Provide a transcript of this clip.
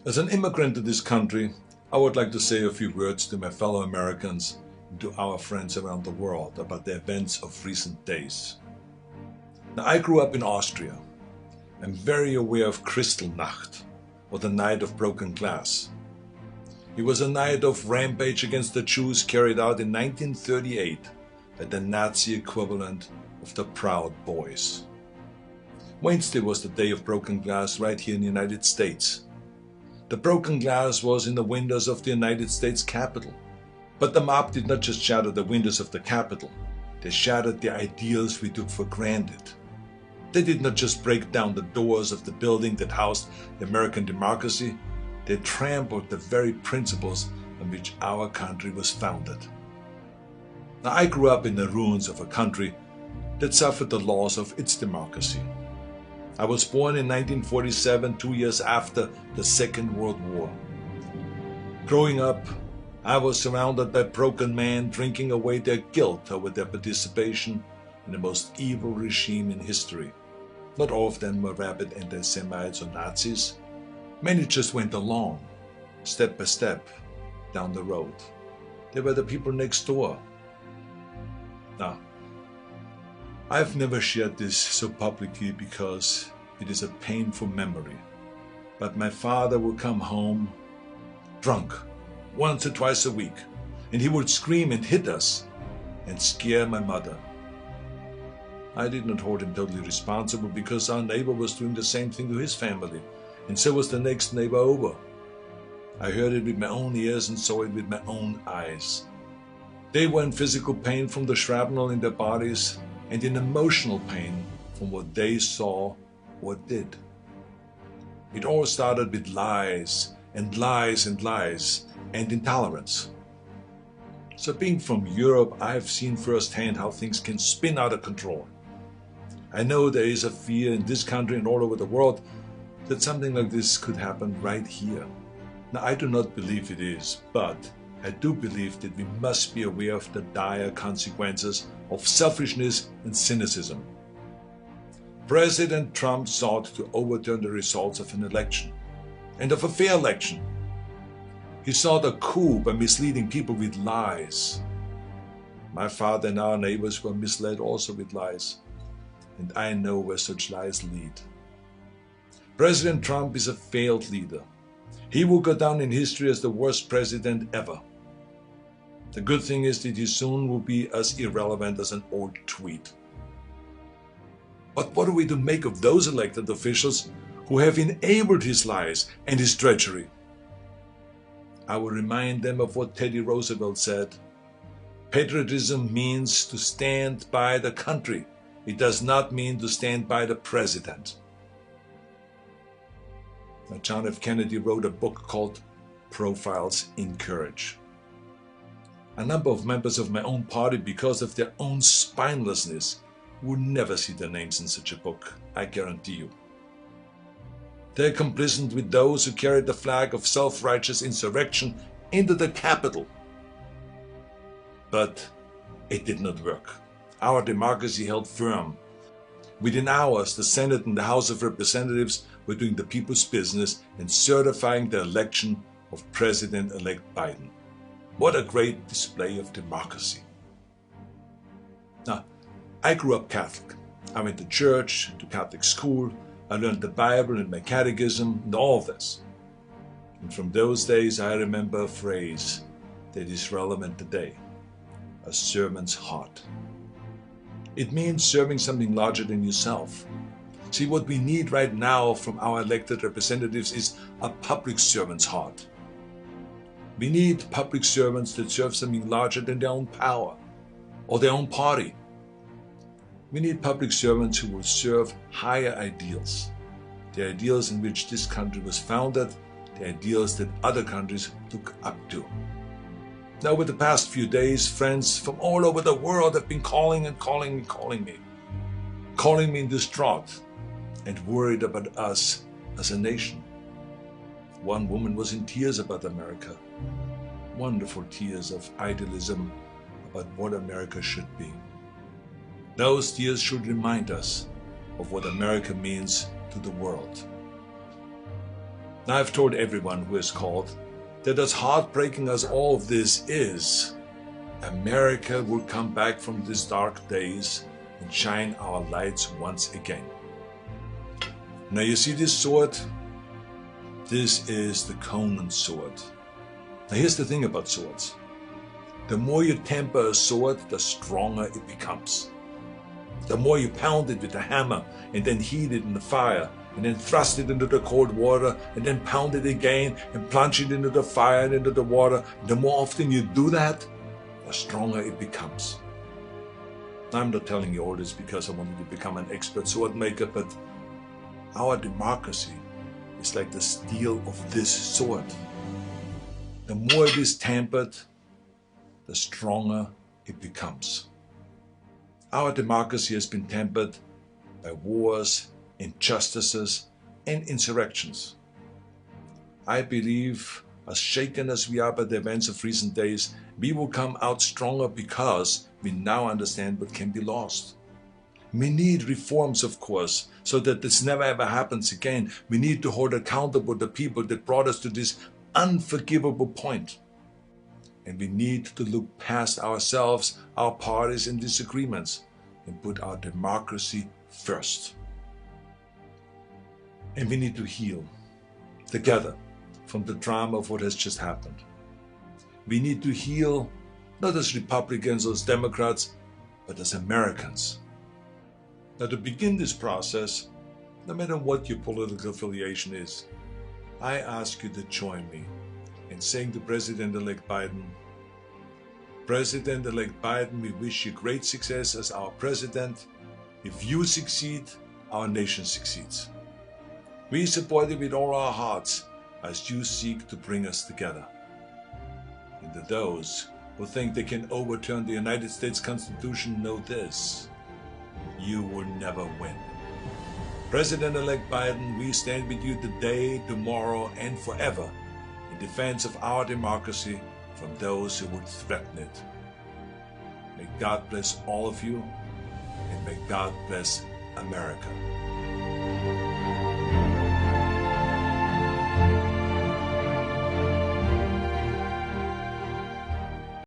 As an immigrant to this country, I would like to say a few words to my fellow Americans and to our friends around the world about the events of recent days. Now, I grew up in Austria. I'm very aware of Kristallnacht, or the Night of Broken Glass. It was a night of rampage against the Jews carried out in 1938 by the Nazi equivalent of the Proud Boys. Wednesday was the day of broken glass right here in the United States. The broken glass was in the windows of the United States Capitol. But the mob did not just shatter the windows of the Capitol, they shattered the ideals we took for granted. They did not just break down the doors of the building that housed the American democracy, they trampled the very principles on which our country was founded. Now, I grew up in the ruins of a country that suffered the loss of its democracy. I was born in 1947, 2 years after the Second World War. Growing up, I was surrounded by broken men drinking away their guilt over their participation in the most evil regime in history. Not all of them were rabid anti-Semites or Nazis. Many just went along, step by step, down the road. They were the people next door. Now, I've never shared this so publicly because it is a painful memory. But my father would come home drunk once or twice a week, and he would scream and hit us and scare my mother. I did not hold him totally responsible because our neighbor was doing the same thing to his family, and so was the next neighbor over. I heard it with my own ears and saw it with my own eyes. They were in physical pain from the shrapnel in their bodies and in emotional pain from what they saw or did. It all started with lies and lies and lies and intolerance. So being from Europe, I've seen firsthand how things can spin out of control. I know there is a fear in this country and all over the world that something like this could happen right here. Now, I do not believe it is, but I do believe that we must be aware of the dire consequences of selfishness and cynicism. President Trump sought to overturn the results of an election, and of a fair election. He sought a coup by misleading people with lies. My father and our neighbors were misled also with lies, and I know where such lies lead. President Trump is a failed leader. He will go down in history as the worst president ever. The good thing is that he soon will be as irrelevant as an old tweet. But what are we to make of those elected officials who have enabled his lies and his treachery? I will remind them of what Teddy Roosevelt said. Patriotism means to stand by the country. It does not mean to stand by the president. Now, John F. Kennedy wrote a book called Profiles in Courage. A number of members of my own party, because of their own spinelessness, would never see their names in such a book, I guarantee you. They're complicit with those who carried the flag of self-righteous insurrection into the Capitol. But it did not work. Our democracy held firm. Within hours, the Senate and the House of Representatives were doing the people's business and certifying the election of President-elect Biden. What a great display of democracy. Now, I grew up Catholic. I went to church, to Catholic school. I learned the Bible and my catechism and all this. And from those days, I remember a phrase that is relevant today: a servant's heart. It means serving something larger than yourself. See, what we need right now from our elected representatives is a public servant's heart. We need public servants that serve something larger than their own power or their own party. We need public servants who will serve higher ideals, the ideals in which this country was founded, the ideals that other countries look up to. Now, over the past few days, friends from all over the world have been calling me distraught and worried about us as a nation. One woman was in tears about America, wonderful tears of idealism about what America should be. Those tears should remind us of what America means to the world. Now I've told everyone who has called that as heartbreaking as all of this is, America will come back from these dark days and shine our lights once again. Now you see this sword? This is the Conan sword. Now here's the thing about swords. The more you temper a sword, the stronger it becomes. The more you pound it with a hammer and then heat it in the fire and then thrust it into the cold water and then pound it again and plunge it into the fire and into the water, the more often you do that, the stronger it becomes. I'm not telling you all this because I wanted to become an expert sword maker, but our democracy is like the steel of this sword. The more it is tempered, the stronger it becomes. Our democracy has been tempered by wars, injustices, and insurrections. I believe, as shaken as we are by the events of recent days, we will come out stronger because we now understand what can be lost. We need reforms, of course, so that this never ever happens again. We need to hold accountable the people that brought us to this unforgivable point. And we need to look past ourselves, our parties and disagreements, and put our democracy first. And we need to heal together from the drama of what has just happened. We need to heal not as Republicans or as Democrats, but as Americans. Now, to begin this process, no matter what your political affiliation is, I ask you to join me in saying to President-elect Biden, President-elect Biden, we wish you great success as our president. If you succeed, our nation succeeds. We support you with all our hearts as you seek to bring us together. And to those who think they can overturn the United States Constitution, know this: you will never win. President-elect Biden, we stand with you today, tomorrow, and forever in defense of our democracy from those who would threaten it. May God bless all of you, and may God bless America.